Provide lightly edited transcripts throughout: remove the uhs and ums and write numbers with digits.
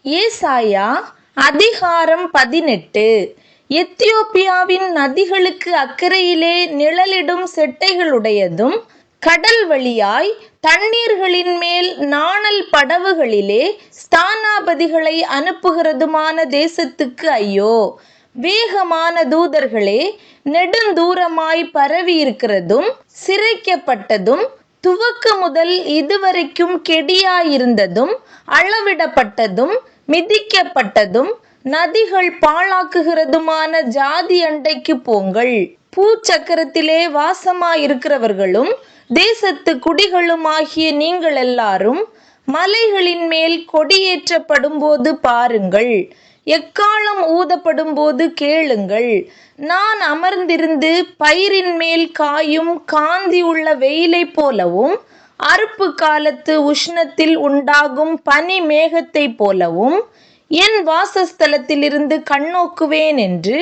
ஏசாயா அதிகாரம் 18. எத்தியோப்பியாவின் நதிகளுக்கு அக்கறையிலே நிழலிடும் செட்டைகளுடையதும் கடல் வழியாய் தண்ணீர்களின் மேல் நாணல் படவுகளிலே ஸ்தானாபதிகளை அனுப்புகிறதுமான தேசத்துக்கு ஐயோ! வேகமான தூதர்களே, நெடுந்தூரமாய் பரவி இருக்கிறதும் சிரைக்கப்பட்டதும் துவக்க முதல் இதுவரைக்கும் கெடியாயிருந்ததும் அளவிடப்பட்டதும் மிதிக்கப்பட்டதும் நதிகள் பாழாக்குகிறதுமான ஜாதி அண்டைக்கு போங்கள். பூச்சக்கரத்திலே வாசமாயிருக்கிறவர்களும் தேசத்து குடிகளுமாகிய நீங்கள் எல்லாரும் மலைகளின் மேல் கொடியேற்றப்படும் போது பாருங்கள். எக்காளம் ஊதப்படும் போது கேளுங்கள். நான் அமர்ந்திருந்து பயிரின் மேல் காயும் காந்தி உள்ள வெயிலை போலவும் அறுப்பு காலத்து உஷ்ணத்தில் உண்டாகும் பனி மேகத்தை போலவும் என் வாசஸ்தலத்திலிருந்து கண்ணோக்குவேன் என்று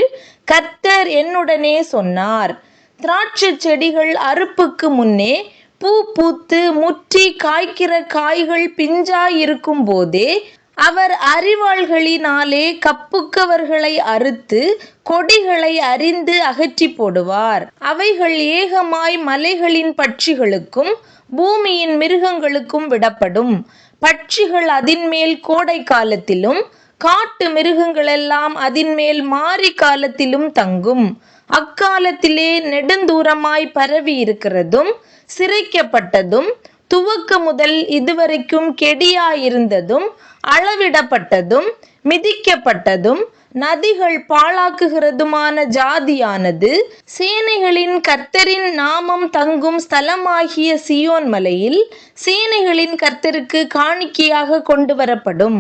கர்த்தர் என்னுடனே சொன்னார். திராட்சை செடிகள் அறுப்புக்கு முன்னே பூ பூத்து முற்றி காய்க்கிற காய்கள் பிஞ்சாயிருக்கும் போதே அவர் அரிவாள்களினாலே கப்புக்கவர்களை அறுத்து கொடிகளை அரிந்து அகற்றி போடுவார். அவைகள் ஏகமாய் மலைகளின் பட்சிகளுக்கும் பூமியின் மிருகங்களுக்கும் விடப்படும். பட்சிகள் அதின்மேல் கோடை காலத்திலும் காட்டு மிருகங்களெல்லாம் அதின்மேல் மாரி காலத்திலும் தங்கும். அக்காலத்திலே நெடுந்தூரமாய் பரவி இருக்கிறதும் சிரைக்கப்பட்டதும் துவக்க முதல் இதுவரைக்கும் கெடியாயிருந்ததும் அளவிடப்பட்டதும் மிதிக்கப்பட்டதும் நதிகள் பாழாக்குகிறதுமான ஜாதியானது சேனைகளின் கர்த்தரின் நாமம் தங்கும் ஸ்தலமாகிய சீயோன் மலையில் சேனைகளின் கர்த்தருக்கு காணிக்கையாக கொண்டு வரப்படும்.